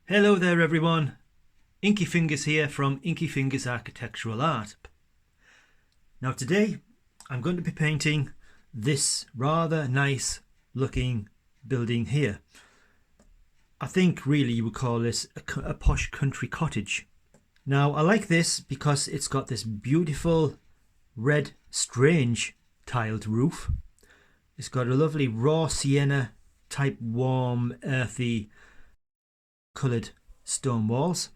Hello there everyone, Inky Fingers here from Inky Fingers Architectural Art. Now today I'm going to be painting this rather nice looking building here. I think really you would call this a posh country cottage. Now I like this because it's got this beautiful red strange tiled roof. It's got a lovely raw sienna type warm earthy coloured stone walls,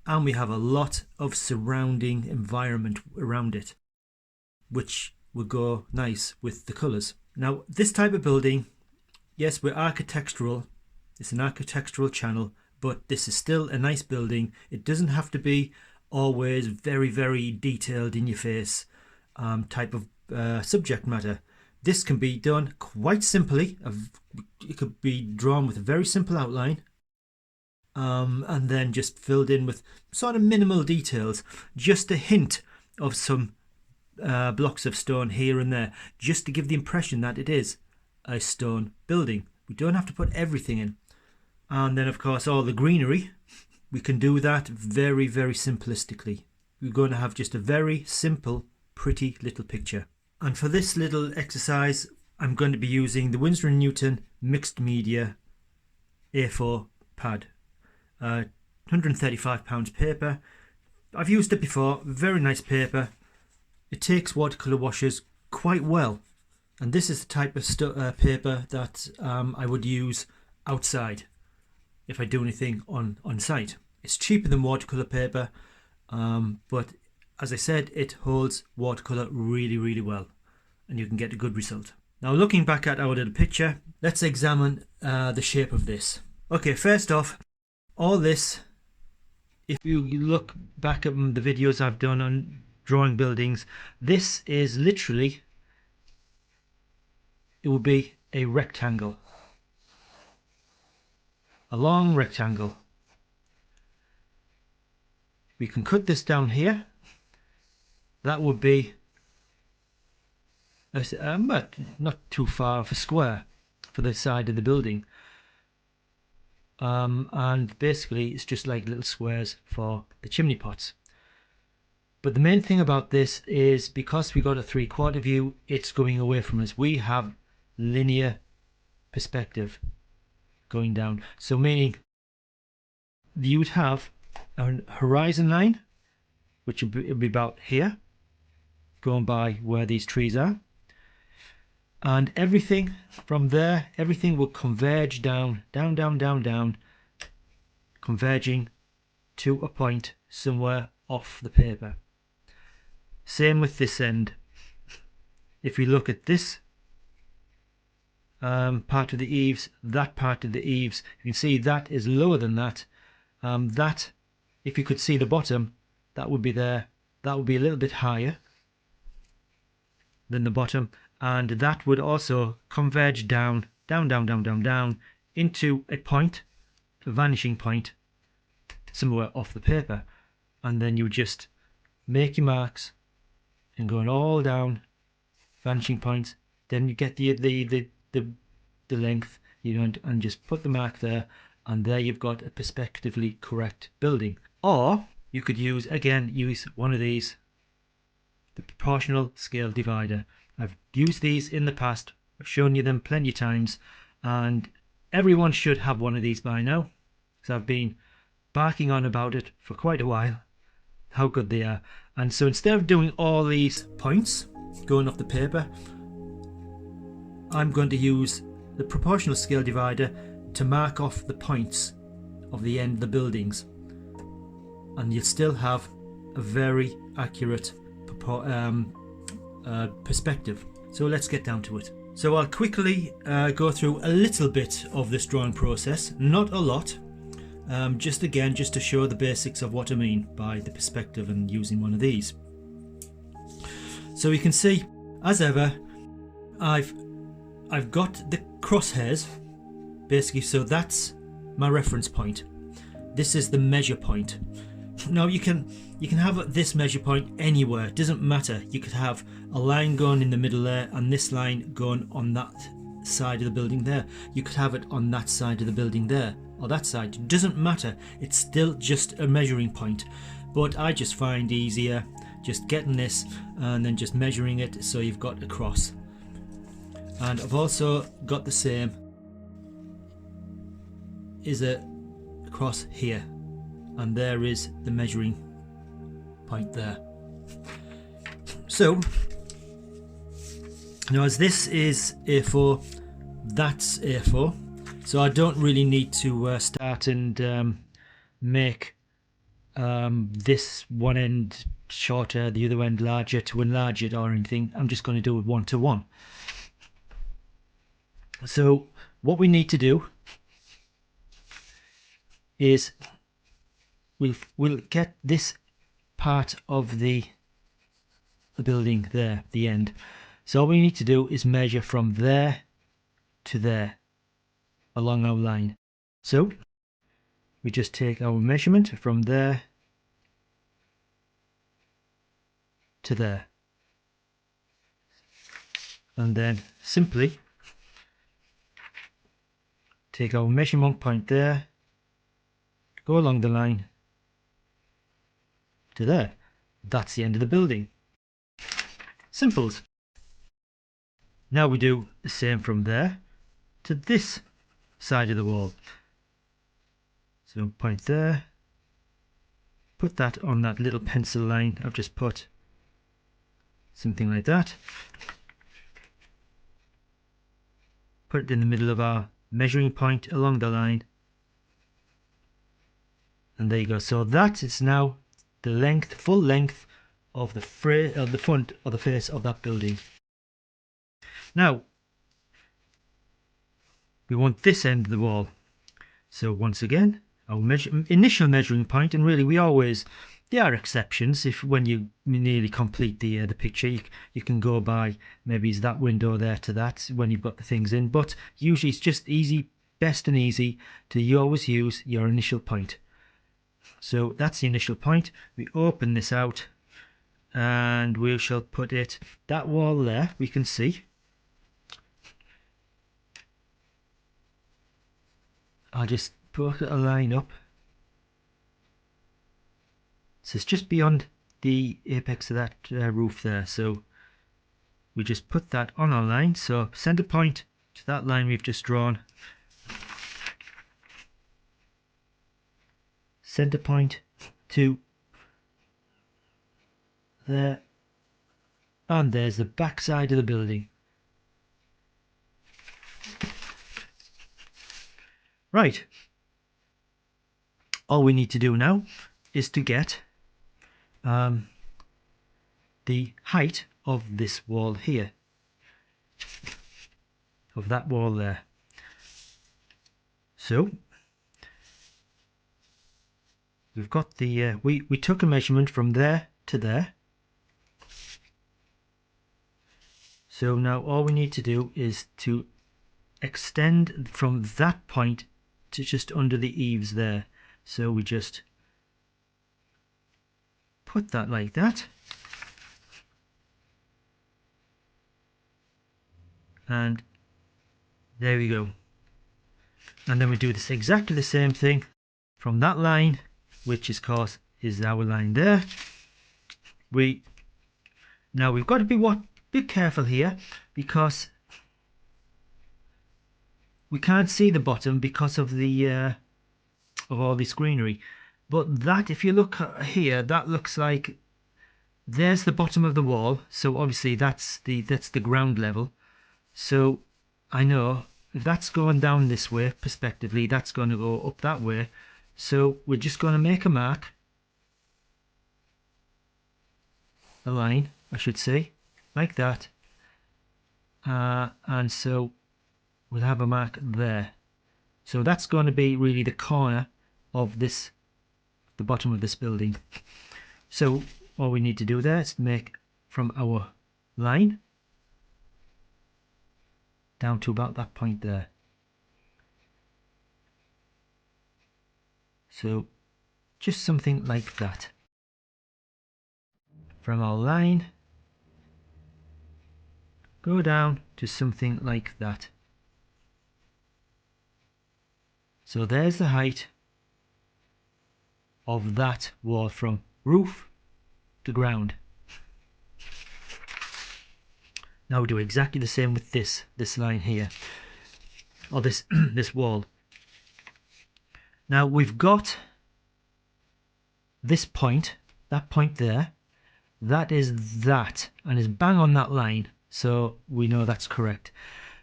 and we have a lot of surrounding environment around it which will go nice with the colours. Now this type of building, yes, we're architectural, it's an architectural channel, but this is still a nice building. It doesn't have to be always very detailed in your face type of subject matter. This can be done quite simply. It could be drawn with a very simple outline and then just filled in with sort of minimal details, just a hint of some blocks of stone here and there, just to give the impression that it is a stone building. We don't have to put everything in. And then of course all the greenery, we can do that very simplistically. We're going to have just a very simple pretty little picture. And for this little exercise I'm going to be using the Winsor & Newton mixed media A4 pad. 135 pounds paper. I've used it before, very nice paper. It takes watercolour washes quite well, and this is the type of paper that I would use outside if I do anything on site. It's cheaper than watercolour paper, but as I said, it holds watercolour really well, and you can get a good result. Now looking back at our little picture, let's examine the shape of this. Okay, first off, all this, if you look back at the videos I've done on drawing buildings, this is literally, it would be a rectangle, a long rectangle. We can cut this down here. That would be but not too far of a square for the side of the building. And basically it's just like little squares for the chimney pots. But the main thing about this is because we got a 3/4 view, it's going away from us. We have linear perspective going down, so meaning you would have a horizon line which would be about here, going by where these trees are, and everything from there, everything will converge down, converging to a point somewhere off the paper. Same with this end. If we look at this part of the eaves, that part of the eaves, you can see that is lower than that. That, if you could see the bottom, that would be there. That would be a little bit higher than the bottom, and that would also converge down into a point, a vanishing point somewhere off the paper. And then you just make your marks and going all down, vanishing points. Then you get the length, you know, and just put the mark there, and there you've got a perspectively correct building. Or you could use one of these, the proportional scale divider. I've used these in the past, I've shown you them plenty of times, and everyone should have one of these by now, because I've been barking on about it for quite a while, how good they are. And so instead of doing all these points going off the paper, I'm going to use the proportional scale divider to mark off the points of the end of the buildings, and you'll still have a very accurate perspective. So let's get down to it. So I'll quickly go through a little bit of this drawing process, not a lot, just to show the basics of what I mean by the perspective and using one of these. So you can see, as ever, I've got the crosshairs basically, so that's my reference point. This is the measure point. Now you can have this measure point anywhere, it doesn't matter. You could have a line going in the middle there and this line going on that side of the building there. You could have it on that side of the building there. or that side. It doesn't matter, it's still just a measuring point, but I just find easier just getting this and then just measuring it so you've got across. And I've also got the same is a across here, and there is the measuring point there. So now, as this is A4, that's A4, so I don't really need to start and make this one end shorter, the other end larger to enlarge it or anything. I'm just going to do it 1 to 1. So what we need to do is we'll get this part of the building there, the end. So all we need to do is measure from there to there along our line. So we just take our measurement from there to there, and then simply take our measurement point there, go along the line to there. That's the end of the building. Simples. Now we do the same from there to this side of the wall. So point there, put that on that little pencil line I've just put, something like that. Put it in the middle of our measuring point along the line, and there you go. So that is now the length, full length of the front or the face of that building. Now we want this end of the wall, so once again our initial measuring point, and really there are exceptions. If when you nearly complete the picture, you can go by maybe it's that window there to that when you've got the things in, but usually it's just best and easy to always use your initial point. So that's the initial point. We open this out and we shall put it, that wall there we can see. I'll just put a line up. So it's just beyond the apex of that roof there. So we just put that on our line. So center point to that line we've just drawn. Center point to there. And there's the back side of the building. Right. All we need to do now is to get the height of this wall here, of that wall there. So we've got the we took a measurement from there to there. So now all we need to do is to extend from that point to just under the eaves there. So we just put that like that, and there we go. And then we do this exactly the same thing from that line, which of course is our line there. Now we've got to be careful here, because we can't see the bottom because of the of all this greenery. But that, if you look here, that looks like there's the bottom of the wall. So obviously that's the ground level. So I know if that's going down this way, perspectively, that's going to go up that way. So we're just going to make a mark, a line, I should say, like that. And so we'll have a mark there. So that's going to be really the corner of this, the bottom of this building. So all we need to do there is make from our line down to about that point there. So just something like that. From our line, go down to something like that. So there's the height of that wall from roof to ground. Now we do exactly the same with this line here, or this this wall. Now we've got this point, that point there, that is that, and is bang on that line, so we know that's correct.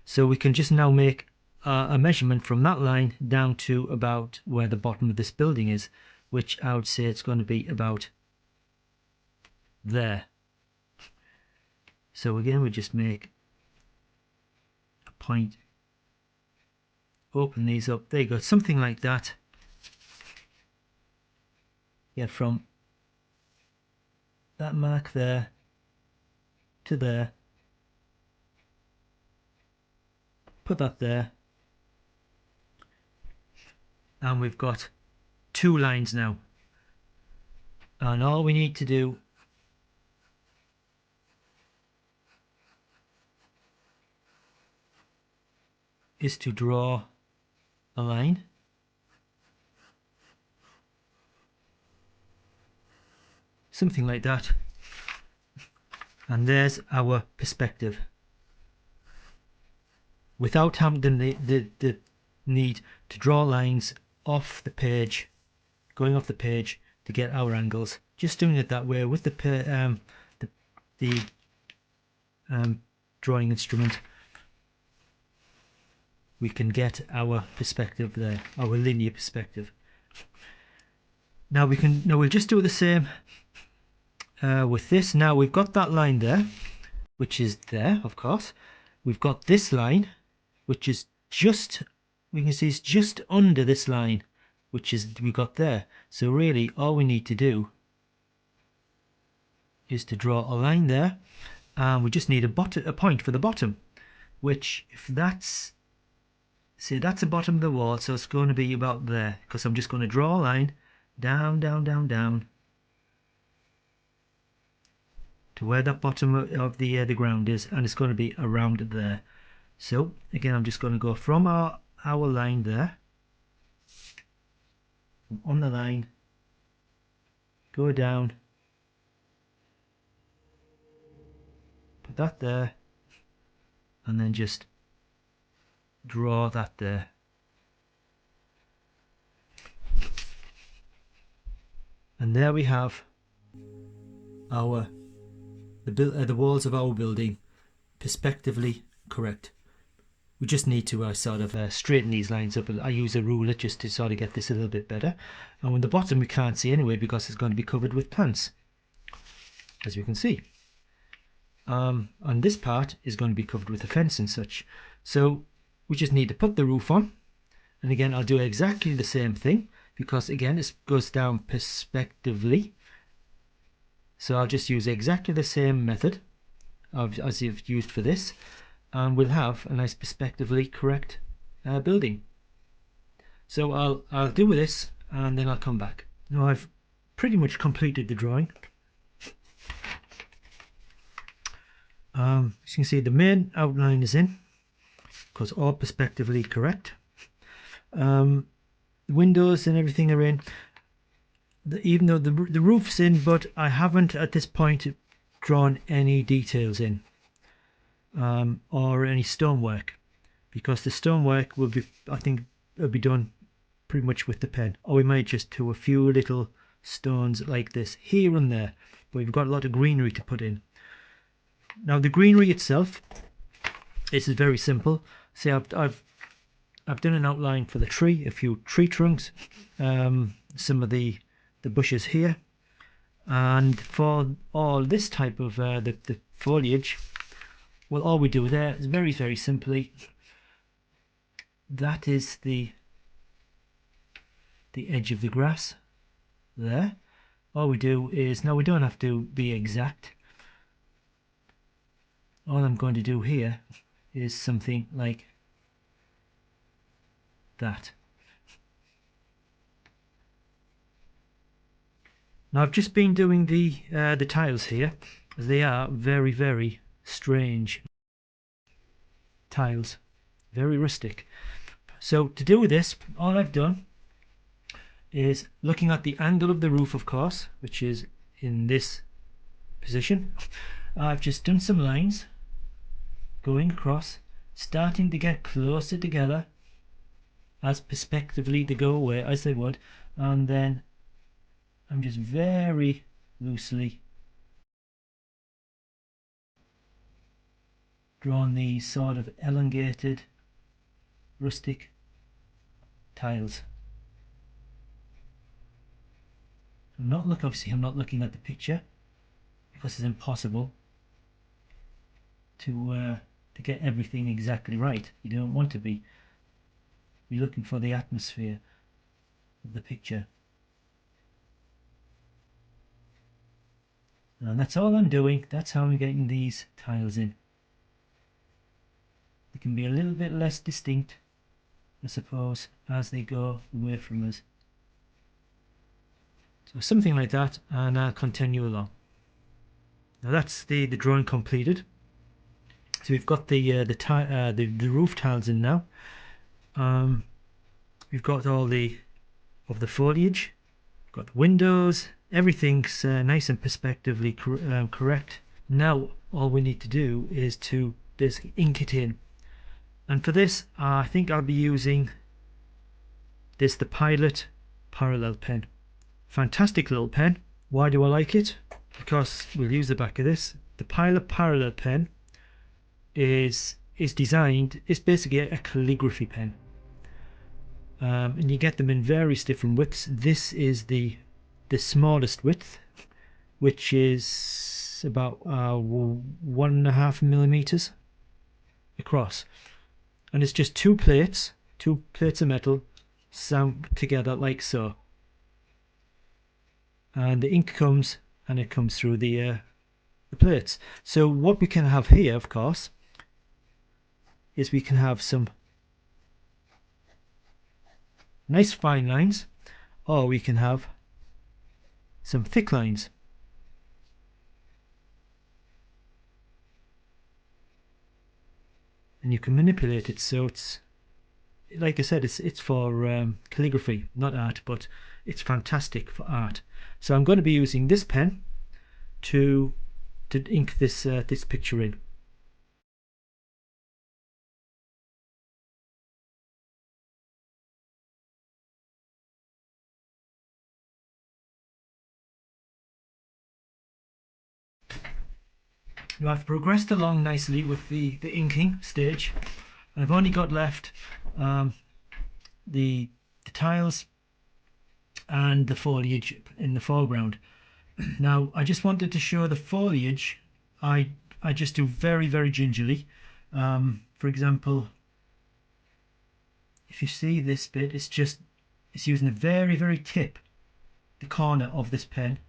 So we can just now make a measurement from that line down to about where the bottom of this building is, which I would say it's going to be about there. So again, we just make a point, open these up, there you go, something like that. Yeah, from that mark there to there, put that there, and we've got two lines now, and all we need to do is to draw a line, something like that, and there's our perspective, without having the need to draw lines off the page, going off the page to get our angles. Just doing it that way with the drawing instrument, we can get our perspective there, our linear perspective. Now we'll just do the same with this. Now we've got that line there, which is there, of course. We've got this line, which is just, we can see it's just under this line, which is we got there. So really all we need to do is to draw a line there, and we just need a point for the bottom, which, if that's, see, that's the bottom of the wall, so it's going to be about there, because I'm just going to draw a line down, down, down, down to where that bottom of the ground is, and it's going to be around there. So again, I'm just going to go from our line there, on the line, go down, put that there, and then just draw that there. And there we have our the walls of our building perspectively correct. We just need to sort of straighten these lines up. I use a ruler just to sort of get this a little bit better. And on the bottom we can't see anyway, because it's going to be covered with plants, as you can see. And this part is going to be covered with a fence and such. So we just need to put the roof on. And again, I'll do exactly the same thing, because again, it goes down perspectively. So I'll just use exactly the same method as you've used for this, and we'll have a nice perspectively correct building. So I'll do with this, and then I'll come back. Now I've pretty much completed the drawing. As you can see, the main outline is in, because all perspectively correct. The windows and everything are in, even though the roof's in, but I haven't at this point drawn any details in, or any stonework, because the stonework will be, I think, will be done pretty much with the pen, or we might just do a few little stones like this here and there, but we've got a lot of greenery to put in. Now the greenery itself, this is very simple. See, I've done an outline for the tree, a few tree trunks, some of the bushes here, and for all this type of the foliage, well, all we do there is very, very simply, that is the edge of the grass there. All we do is, now we don't have to be exact, all I'm going to do here is something like that. Now I've just been doing the tiles here. They are very, very strange tiles, very rustic. So to do this, all I've done is looking at the angle of the roof, of course, which is in this position. I've just done some lines going across, starting to get closer together as perspectively they go away as they would, and then I'm just very loosely drawing these sort of elongated rustic tiles. Obviously I'm not looking at the picture because it's impossible to get everything exactly right. You don't want to be. You're looking for the atmosphere of the picture. And that's all I'm doing. That's how I'm getting these tiles in. They can be a little bit less distinct, I suppose, as they go away from us. So something like that, and I'll continue along. Now that's the drawing completed. So we've got the roof tiles in now. We've got all the foliage. We've got the windows. Everything's nice and perspectively correct. Now all we need to do is to basically ink it in. And for this, I think I'll be using the Pilot parallel pen. Fantastic little pen. Why do I like it? Because we'll use the back of this. The Pilot parallel pen is designed. It's basically a calligraphy pen, and you get them in various different widths. This is the smallest width, which is about 1.5 millimeters across, and it's just two plates of metal sewn together like so, and the ink comes through the plates. So what we can have here, of course, is we can have some nice fine lines, or we can have some thick lines. And you can manipulate it so it's, like I said, it's for calligraphy, not art, but it's fantastic for art. So I'm going to be using this pen to ink this picture in. Now I've progressed along nicely with the inking stage. I've only got left the tiles and the foliage in the foreground. Now I just wanted to show the foliage. I just do very, very gingerly. For example, if you see this bit, it's using the very, very tip, the corner of this pen,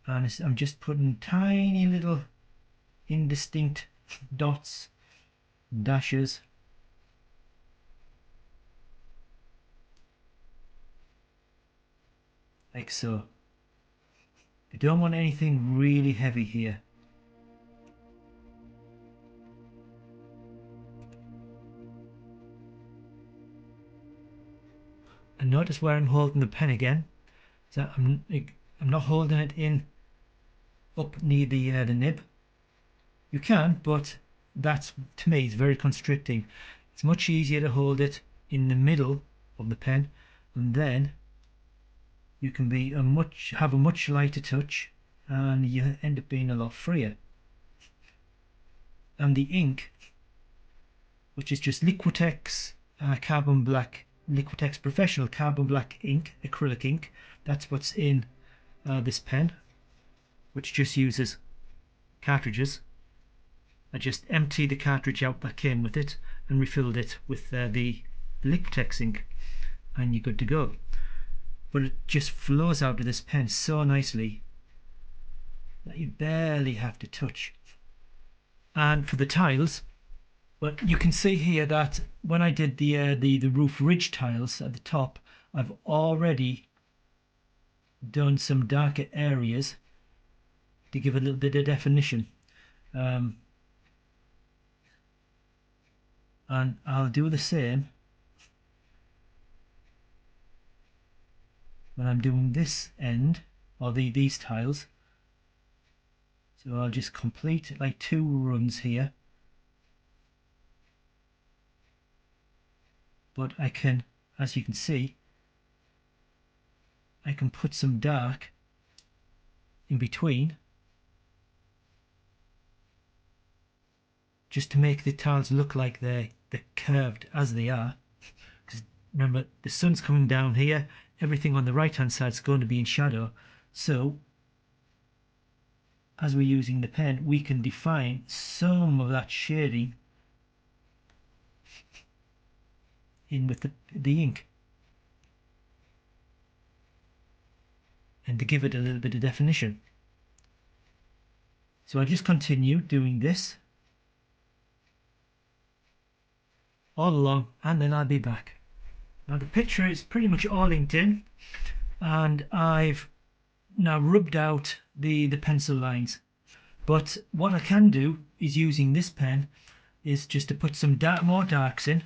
and I'm just putting tiny little indistinct dots, dashes, like so. You don't want anything really heavy here. And notice where I'm holding the pen again. So I'm not holding it in up near the nib. You can, but that's, to me, is very constricting. It's much easier to hold it in the middle of the pen, and then you can have a much lighter touch, and you end up being a lot freer. And the ink, which is just Liquitex carbon black, Liquitex professional carbon black ink, acrylic ink, that's what's in this pen, which just uses cartridges. I just emptied the cartridge out that came with it and refilled it with the Liquitex ink, and you're good to go. But it just flows out of this pen so nicely that you barely have to touch. And for the tiles, well, you can see here that when I did the roof ridge tiles at the top, I've already done some darker areas to give a little bit of definition. and I'll do the same when I'm doing this end, or these tiles. So I'll just complete like 2 runs here, but I can, as you can see, I can put some dark in between just to make the tiles look like they're curved as they are. Because remember, the sun's coming down here, everything on the right hand side is going to be in shadow, so as we're using the pen we can define some of that shading in with the ink, and to give it a little bit of definition. So I'll just continue doing this all along, and then I'll be back. Now the picture is pretty much all inked in, and I've now rubbed out the pencil lines, but what I can do is, using this pen, is just to put some more darks in.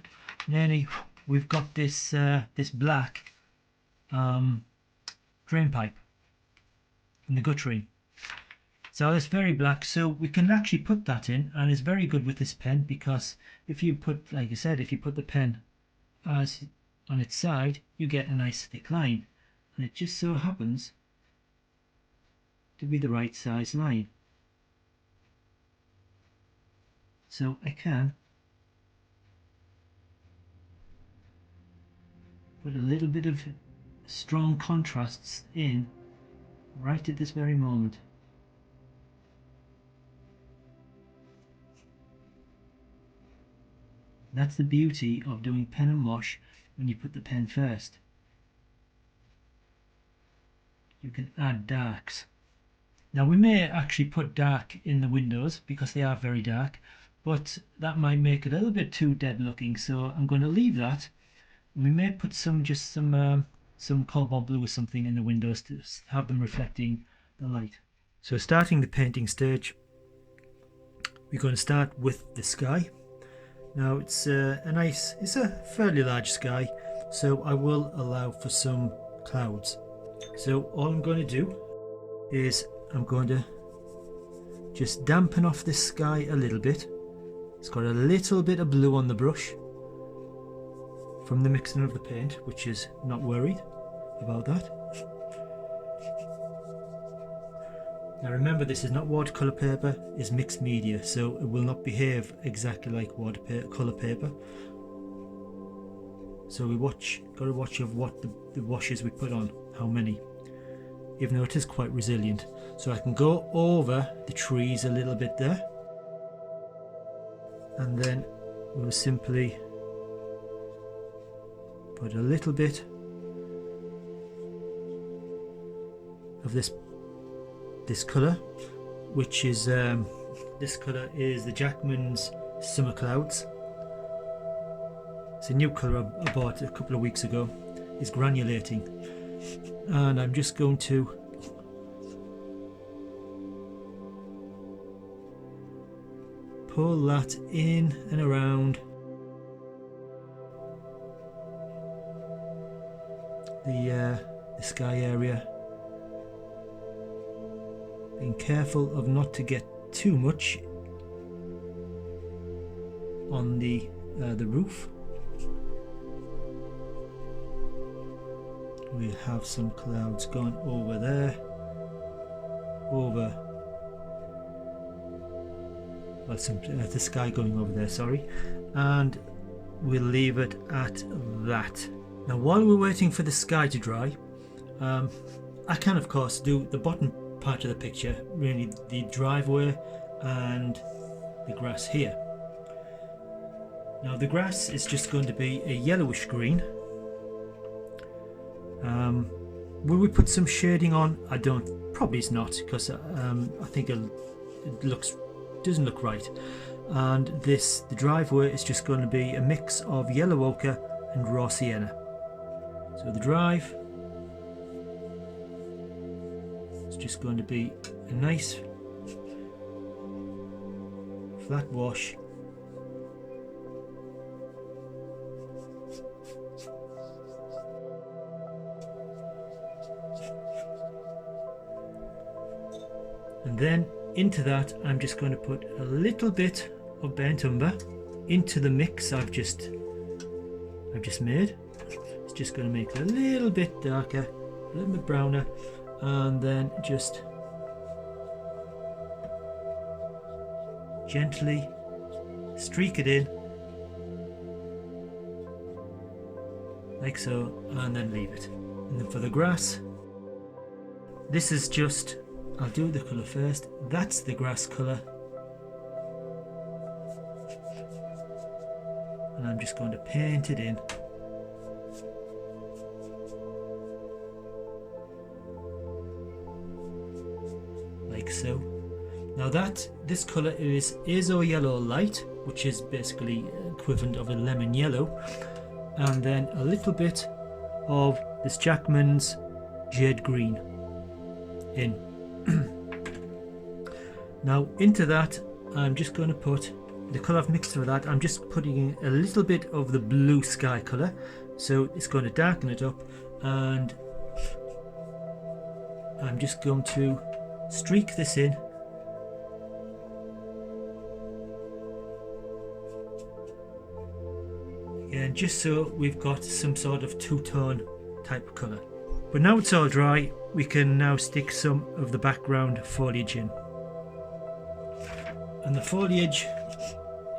Nearly we've got this this black drain pipe in the guttering. So it's very black, so we can actually put that in, and it's very good with this pen, because if you put, like I said, if you put the pen as on its side, you get a nice thick line, and it just so happens to be the right size line. So I can put a little bit of strong contrasts in right at this very moment. That's the beauty of doing pen and wash when you put the pen first. You can add darks. Now we may actually put dark in the windows because they are very dark, but that might make it a little bit too dead looking, so I'm going to leave that. We may put some cobalt blue or something in the windows to have them reflecting the light. So starting the painting stage, we're going to start with the sky. Now it's a fairly large sky, so I will allow for some clouds. So all I'm going to do is I'm going to just dampen off this sky a little bit. It's got a little bit of blue on the brush from the mixing of the paint, which is not worried about that. Now remember, this is not watercolour paper, it's mixed media, so it will not behave exactly like watercolour paper. So we got to watch of what the washes we put on, how many, even though it is quite resilient. So I can go over the trees a little bit there, and then we'll simply put a little bit of this colour, which is this colour is the Jackman's Summer Clouds. It's a new colour I bought a couple of weeks ago. It's granulating, and I'm just going to pull that in and around the sky area, being careful of not to get too much on the roof. We have some clouds going over there, the sky going over there, sorry, and we'll leave it at that. Now while we're waiting for the sky to dry, I can of course do the bottom part of the picture, really the driveway and the grass here. Now the grass is just going to be a yellowish green. Will we put some shading on? Probably it's not, because I think it doesn't look right. And the driveway is just going to be a mix of yellow ochre and raw sienna. So the drive is just going to be a nice flat wash And then into that I'm just going to put a little bit of burnt umber into the mix I've just made. It's just going to make it a little bit darker, a little bit browner, and then just gently streak it in like so, and then leave it. And then for the grass, this is just, I'll do the colour first. That's the grass colour, and I'm just going to paint it in like so. Now this colour is Azo Yellow Light, which is basically equivalent of a lemon yellow, and then a little bit of this Jackman's Jade Green in. Now into that I'm just going to put the colour I've mixed for that. I'm just putting in a little bit of the blue sky colour, so it's going to darken it up, and I'm just going to streak this in again, just so we've got some sort of two-tone type of colour. But now it's all dry, we can now stick some of the background foliage in. And the foliage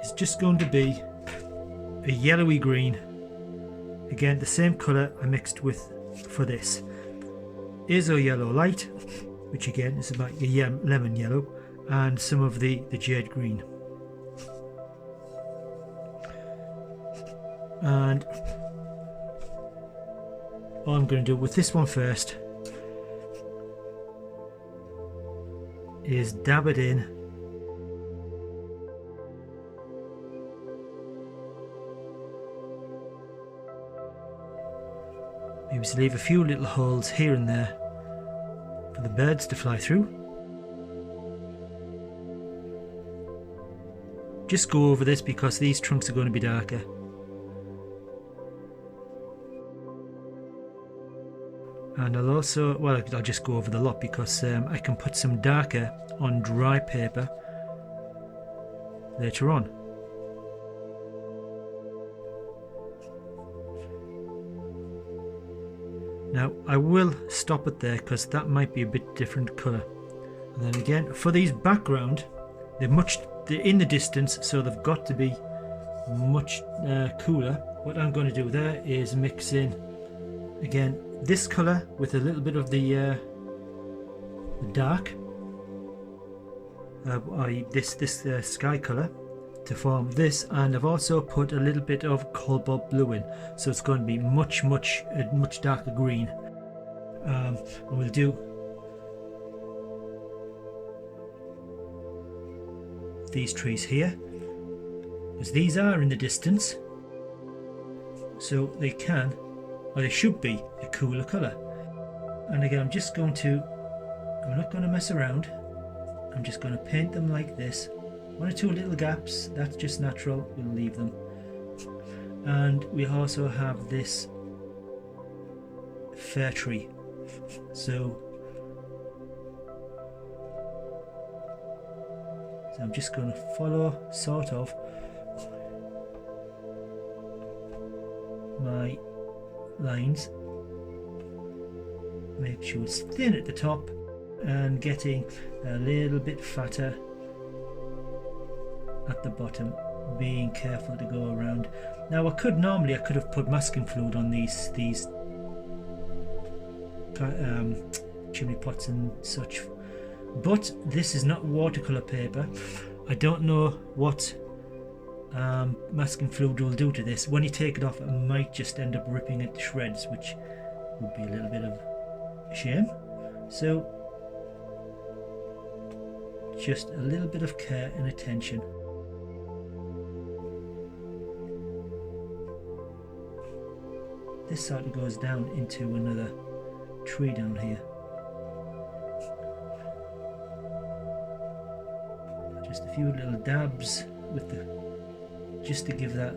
is just going to be a yellowy green. Again, the same colour I mixed with for this. Azo Yellow Light, which again is about a lemon yellow, and some of the Jade Green. And all I'm going to do with this one first is dab it in maybe to leave a few little holes here and there for the birds to fly through. Just go over this because these trunks are going to be darker. And I'll also, well, I'll just go over the lot because I can put some darker on dry paper later on. Now I will stop it there because that might be a bit different colour. And then again, for these background, they're in the distance, so they've got to be much cooler. What I'm going to do there is mix in again this colour with a little bit of the dark, this sky colour to form this, and I've also put a little bit of cobalt blue in, so it's going to be much darker green. And we'll do these trees here, as these are in the distance, so they can, or they should be, a cooler colour. And again, I'm not going to mess around. I'm just going to paint them like this. One or two little gaps, that's just natural, we'll leave them. And we also have this fir tree. So I'm just going to follow sort of my lines, make sure it's thin at the top and getting a little bit fatter at the bottom, being careful to go around. Now I could have put masking fluid on these chimney pots and such, but this is not watercolor paper. I don't know what masking fluid will do to this. When you take it off, it might just end up ripping it to shreds, which would be a little bit of a shame. So just a little bit of care and attention. This sort of goes down into another tree down here. Just a few little dabs with just to give that,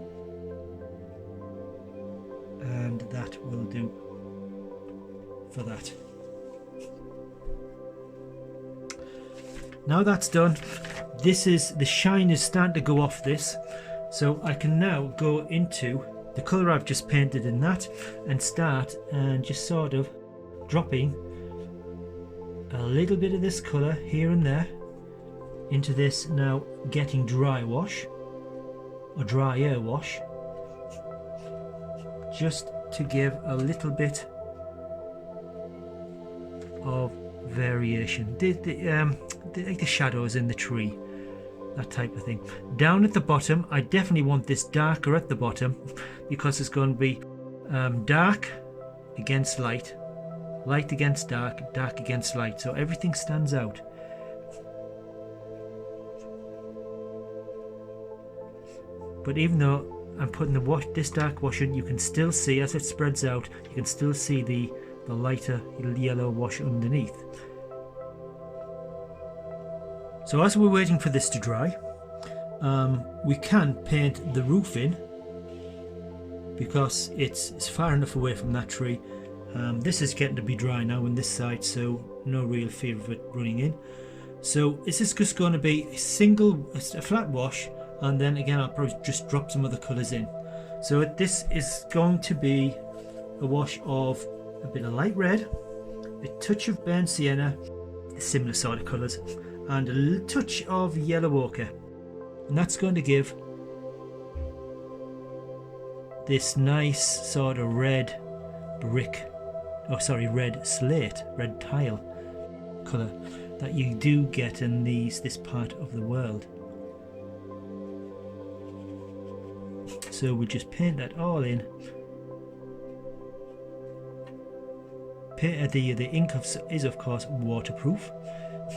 and that will do for that. Now that's done, the shine is starting to go off this, so I can now go into the colour I've just painted in that and start and just sort of dropping a little bit of this colour here and there into this now getting dry wash or dry air wash, just to give a little bit of variation, like the shadows in the tree, that type of thing. Down at the bottom, I definitely want this darker at the bottom because it's going to be dark against light, light against dark, dark against light, so everything stands out. But even though I'm putting this dark wash in, you can still see as it spreads out, you can still see the lighter yellow wash underneath. So as we're waiting for this to dry, we can paint the roof in because it's far enough away from that tree. This is getting to be dry now on this side, so no real fear of it running in. So this is just going to be a flat wash, and then again I'll probably just drop some other colours in. So this is going to be a wash of a bit of light red, a touch of burnt sienna, similar sort of colours, and a touch of yellow ochre, and that's going to give this nice sort of red slate, red tile colour that you do get in this part of the world. So we just paint that all in. The ink is of course waterproof,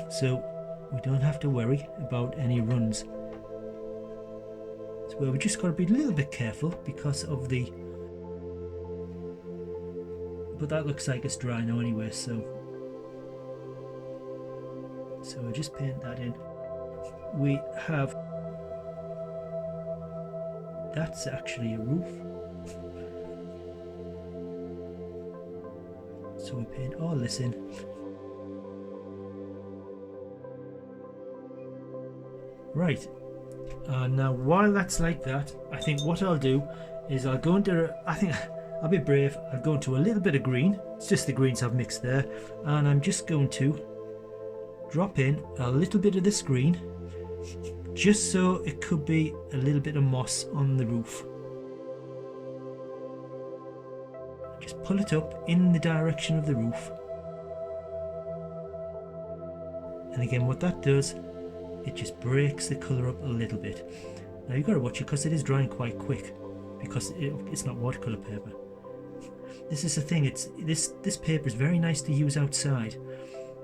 so we don't have to worry about any runs. So we just got to be a little bit careful because of but that looks like it's dry now anyway, so I just paint that in. We have, that's actually a roof, so we paint all this in. Right, now while that's like that, I think what I'll do is I'll go into, I'll be brave, I'll go into a little bit of green. It's just the greens I've mixed there, and I'm just going to drop in a little bit of this green, just so it could be a little bit of moss on the roof. Just pull it up in the direction of the roof, and again what that does, it just breaks the colour up a little bit. Now you've got to watch it because it is drying quite quick, because it's not watercolour paper. This is the thing, this paper is very nice to use outside.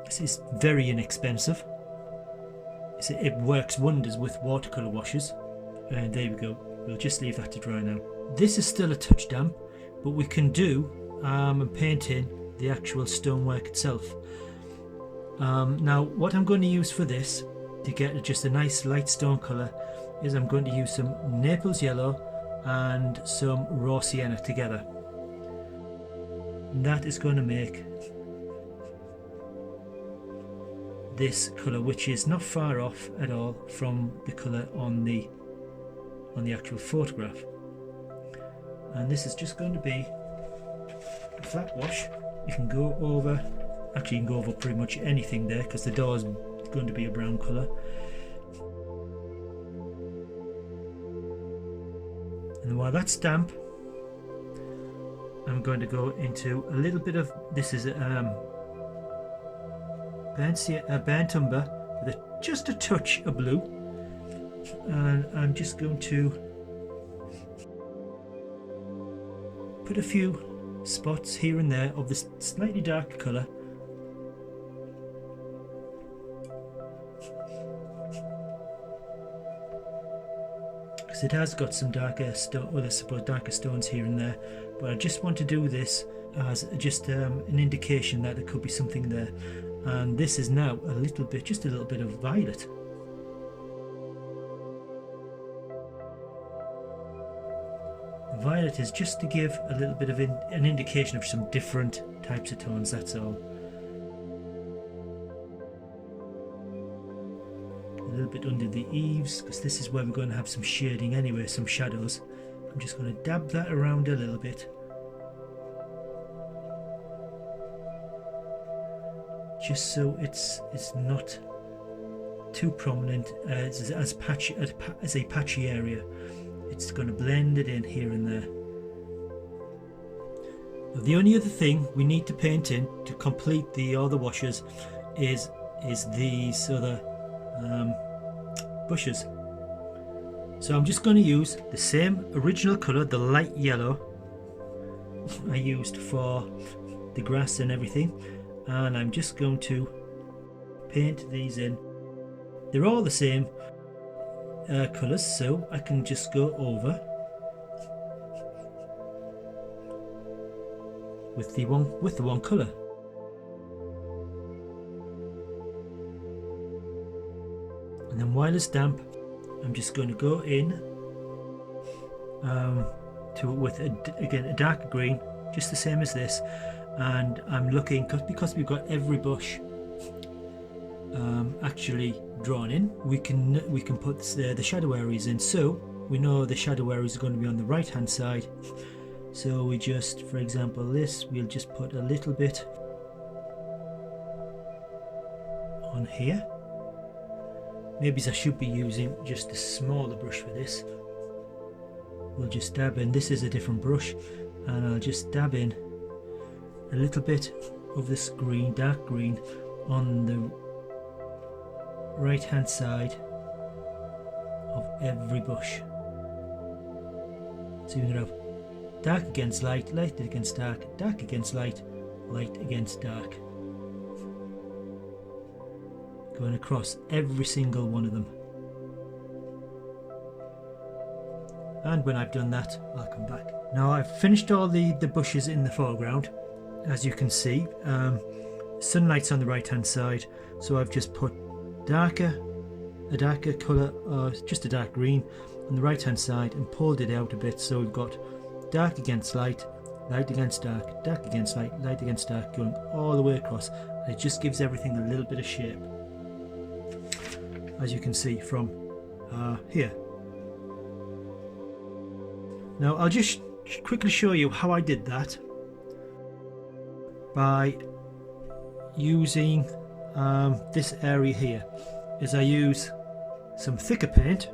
This is very inexpensive. It works wonders with watercolour washes. And there we go, we'll just leave that to dry now. This is still a touch damp, but we can do and paint in the actual stonework itself. Now what I'm going to use for this, to get just a nice light stone colour, is I'm going to use some Naples yellow and some raw sienna together. And that is going to make this colour, which is not far off at all from the colour on the actual photograph. And this is just going to be a flat wash. You can go over, actually you can go over pretty much anything there, because the door is going to be a brown colour. And while that's damp, I'm going to go into a little bit of, this is burnt umber with just a touch of blue, and I'm just going to put a few spots here and there of this slightly darker colour. Because it has got some darker darker stones here and there, but I just want to do this as just an indication that there could be something there. And this is now just a little bit of violet. Violet is just to give a little bit of an indication of some different types of tones, that's all. bit under the eaves, because this is where we're going to have some shading anyway, some shadows. I'm just going to dab that around a little bit, just so it's not too prominent as a patchy area. It's going to blend it in here and there. Now, the only other thing we need to paint in to complete the other washes is these other bushes. So I'm just going to use the same original colour, the light yellow I used for the grass and everything, and I'm just going to paint these in. They're all the same colours, so I can just go over with the one colour. And then while it's damp, I'm just going to go in to it with again a darker green, just the same as this. And I'm looking, because we've got every bush actually drawn in, we can put the shadow areas in. So we know the shadow areas are going to be on the right hand side. So we just, for example, this, we'll just put a little bit on here. Maybe I should be using just a smaller brush for this. We'll just dab in, this is a different brush, and I'll just dab in a little bit of this green, dark green, on the right hand side of every bush. So you're going to have dark against light, light against dark, dark against light, light against dark, going across every single one of them. And when I've done that, I'll come back. Now I've finished all the bushes in the foreground. As you can see, sunlight's on the right hand side, so I've just put a darker colour, or just a dark green on the right hand side, and pulled it out a bit, so we've got dark against light, light against dark, dark against light, light against dark, going all the way across. And it just gives everything a little bit of shape, as you can see from here. Now I'll just quickly show you how I did that by using this area here. Is I use some thicker paint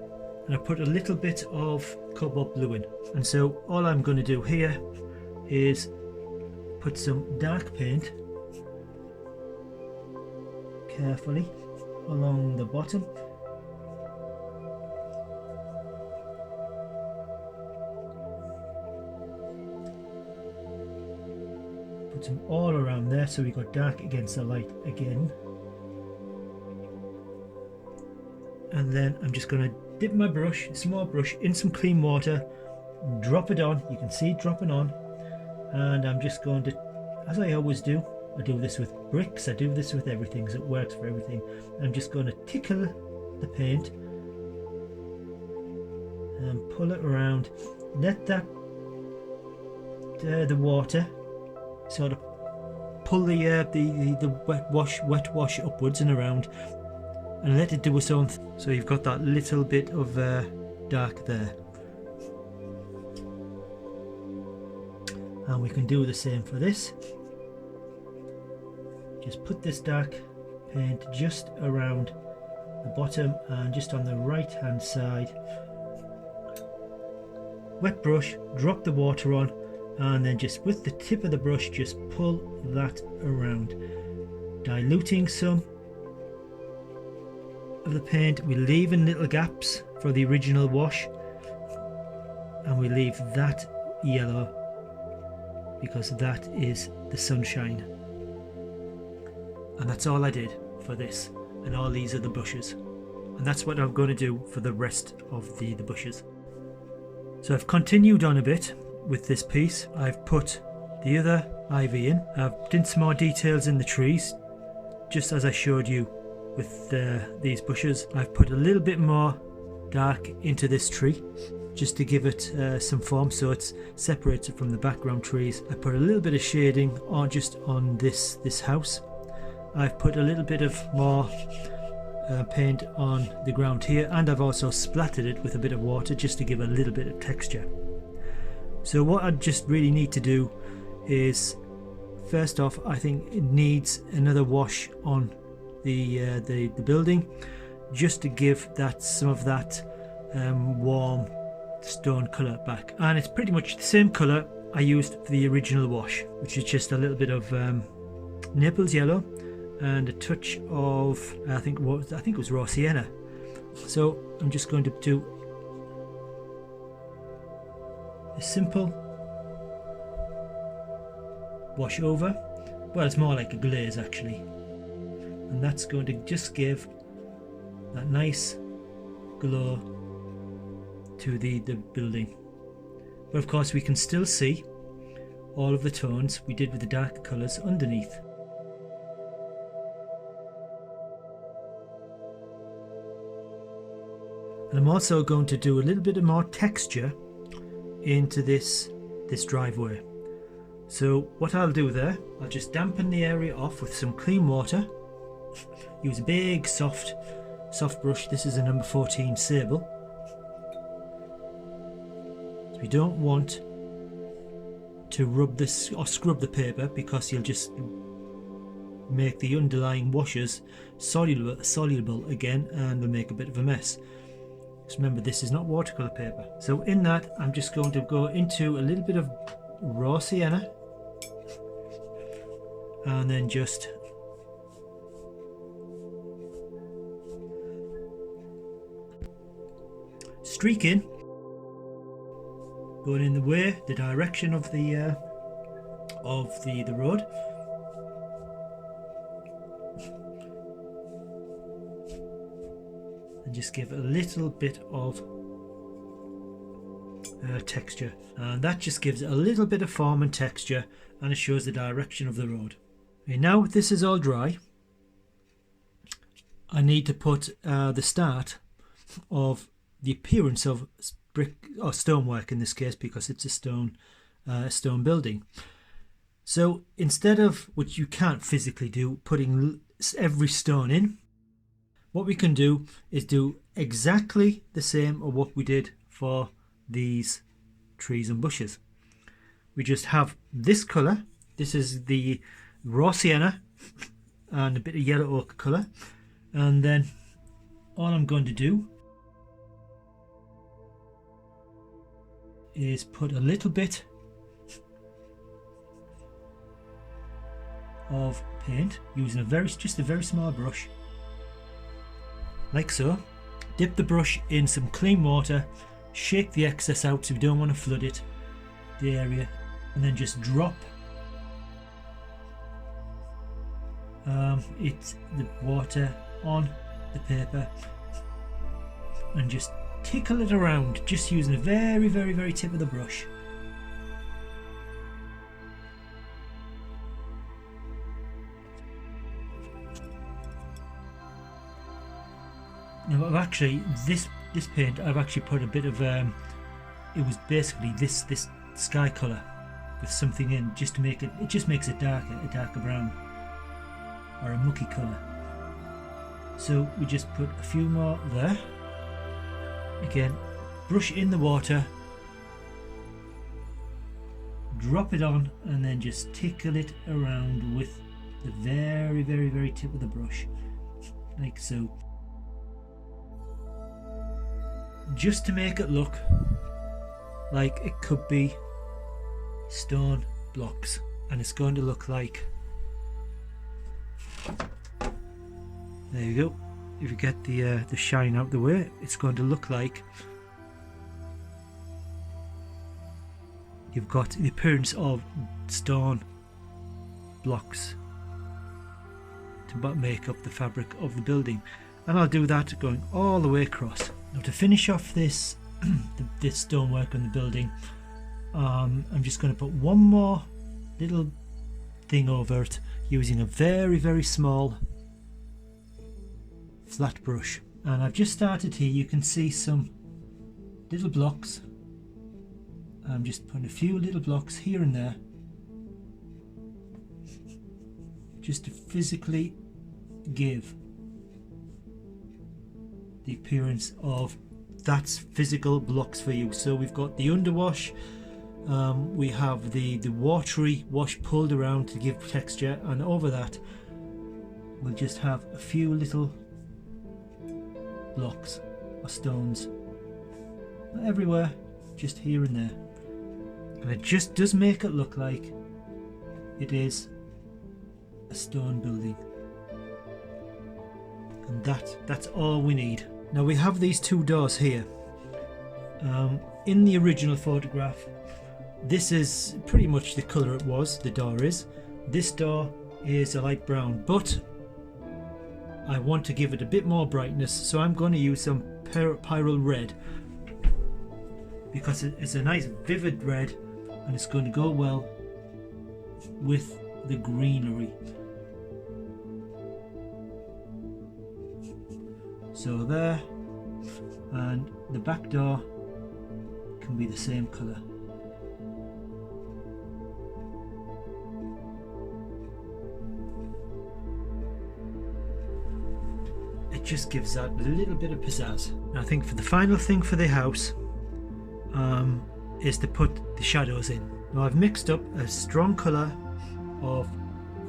and I put a little bit of cobalt blue in, and so all I'm going to do here is put some dark paint carefully along the bottom, put some all around there, so we got dark against the light again. And then I'm just going to dip my brush, small brush, in some clean water, drop it on. You can see it dropping on, and I'm just going to, as I always do, I do this with bricks, I do this with everything, so it works for everything. I'm just going to tickle the paint and pull it around, let that the water sort of pull the wet wash upwards and around, and let it do its own thing. So you've got that little bit of dark there, and we can do the same for this. Just put this dark paint just around the bottom and just on the right hand side. Wet brush, drop the water on, and then just with the tip of the brush just pull that around, diluting some of the paint. We leave in little gaps for the original wash, and we leave that yellow because that is the sunshine. And that's all I did for this, and all these are the bushes, and that's what I'm going to do for the rest of the bushes. So I've continued on a bit with this piece. I've put the other ivy in, I've done some more details in the trees, just as I showed you with these bushes. I've put a little bit more dark into this tree just to give it some form, so it's separated from the background trees. I put a little bit of shading on just on this house. I've put a little bit of more paint on the ground here, and I've also splattered it with a bit of water just to give a little bit of texture. So what I just really need to do is, first off, I think it needs another wash on the building, just to give that some of that warm stone colour back. And it's pretty much the same colour I used for the original wash, which is just a little bit of Naples yellow and a touch of I think it was raw sienna. So I'm just going to do a simple wash over. Well, it's more like a glaze actually, and that's going to just give that nice glow to the building. But of course we can still see all of the tones we did with the dark colours underneath. And I'm also going to do a little bit of more texture into this driveway. So what I'll do there, I'll just dampen the area off with some clean water. Use a big soft brush. This is a number 14 sable. So we don't want to rub this or scrub the paper, because you'll just make the underlying washes soluble again, and will make a bit of a mess. Just remember, this is not watercolour paper. So in that, I'm just going to go into a little bit of raw sienna, and then just streak in, going in the direction of the road. And just give a little bit of texture, and that just gives it a little bit of form and texture, and it shows the direction of the road. Okay, now this is all dry, I need to put the start of the appearance of brick or stonework in this case, because it's a stone building. So instead of, which you can't physically do, putting every stone in, what we can do is do exactly the same of what we did for these trees and bushes. We just have this colour. This is the raw sienna and a bit of yellow ochre colour, and then all I'm going to do is put a little bit of paint using just a very small brush, like so. Dip the brush in some clean water, shake the excess out so we don't want to flood the area, and then just drop the water on the paper and just tickle it around, just using a very, very, very tip of the brush. Now I've actually, this paint, I've actually put a bit of it was basically this sky colour with something in, just to make it just makes it darker, a darker brown or a mucky colour. So we just put a few more there. Again, brush in the water, drop it on, and then just tickle it around with the very, very, very tip of the brush, like so, just to make it look like it could be stone blocks. And it's going to look like, there you go. If you get the shine out the way, it's going to look like you've got the appearance of stone blocks to make up the fabric of the building. And I'll do that going all the way across. Now to finish off this this stonework on the building, I'm just going to put one more little thing over it using a very, very small flat brush. And I've just started here. You can see some little blocks. I'm just putting a few little blocks here and there, just to physically give the appearance of that's physical blocks for you. So we've got the underwash, we have the watery wash pulled around to give texture, and over that we'll just have a few little blocks or stones, not everywhere, just here and there, and it just does make it look like it is a stone building. And that's all we need. Now we have these two doors here. In the original photograph, this is pretty much the colour it was, the door is. This door is a light brown, but I want to give it a bit more brightness, so I'm going to use some Pyrrole red, because it's a nice vivid red and it's going to go well with the greenery. So there, and the back door can be the same colour. It just gives that a little bit of pizzazz. And I think for the final thing for the house is to put the shadows in. Now I've mixed up a strong colour of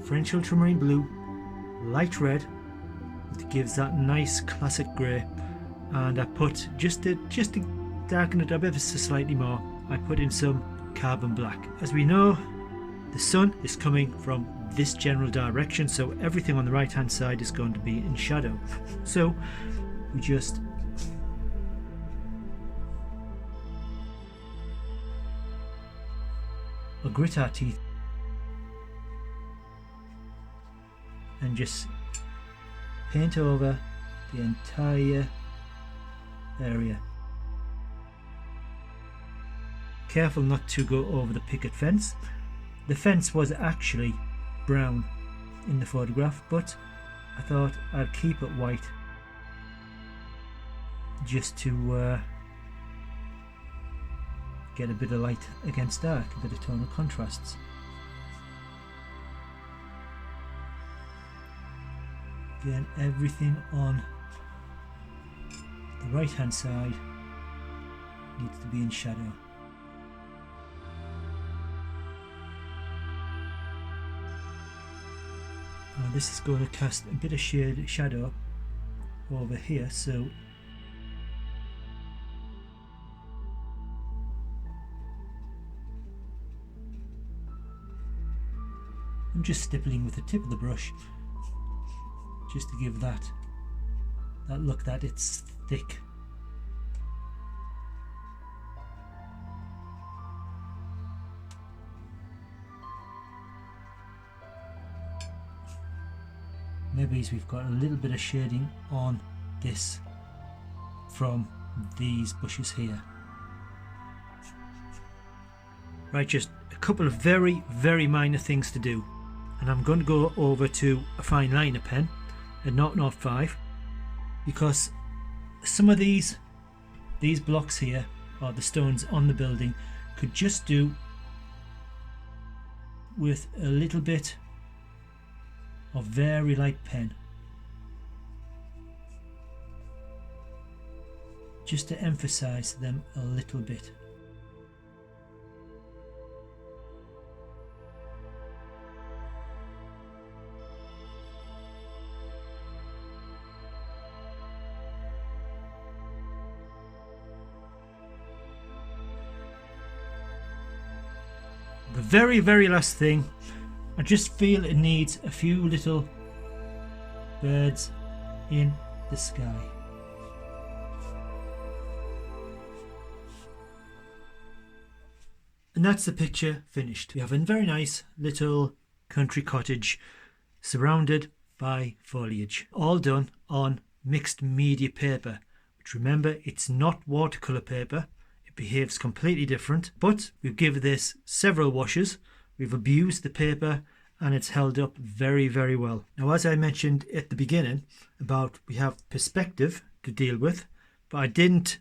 French ultramarine blue, light red, it gives that nice classic grey, and I put just to darken it up ever so slightly more, I put in some carbon black. As we know, the sun is coming from this general direction, so everything on the right hand side is going to be in shadow. So we just grit our teeth and just paint over the entire area. Careful not to go over the picket fence. The fence was actually brown in the photograph, but I thought I'd keep it white just to get a bit of light against dark, a bit of tonal contrasts. Again, everything on the right hand side needs to be in shadow. Now this is going to cast a bit of shadow over here, so I'm just stippling with the tip of the brush just to give that look that it's thick. Maybe we've got a little bit of shading on this from these bushes here. Right, just a couple of very, very minor things to do. And I'm going to go over to a fine liner pen, a 005, because some of these blocks here, or the stones on the building, could just do with a little bit of very light pen, just to emphasize them a little bit. The very, very last thing, I just feel it needs a few little birds in the sky. And that's the picture finished. We have a very nice little country cottage surrounded by foliage, all done on mixed media paper, which, remember, it's not watercolour paper. It behaves completely different, but we've given this several washes. We've abused the paper and it's held up very, very well. Now, as I mentioned at the beginning about we have perspective to deal with, but I didn't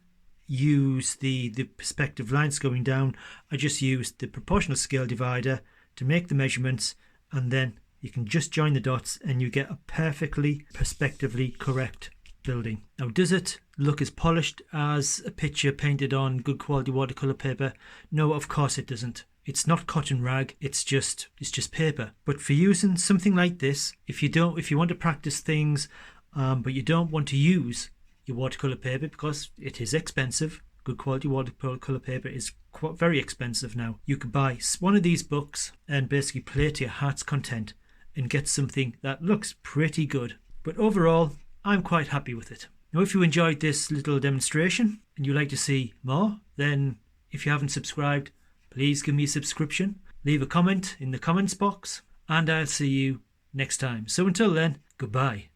use the perspective lines going down. I just used the proportional scale divider to make the measurements, and then you can just join the dots and you get a perfectly perspectively correct building. Now, does it look as polished as a picture painted on good quality watercolor paper? No, of course it doesn't. It's not cotton rag, it's just paper. But for using something like this, if you want to practice things, but you don't want to use your watercolor paper because it is expensive. Good quality watercolor paper is very expensive now. You could buy one of these books and basically play to your heart's content and get something that looks pretty good. But overall, I'm quite happy with it. Now, if you enjoyed this little demonstration and you'd like to see more, then if you haven't subscribed, please give me a subscription. Leave a comment in the comments box, and I'll see you next time. So until then, goodbye.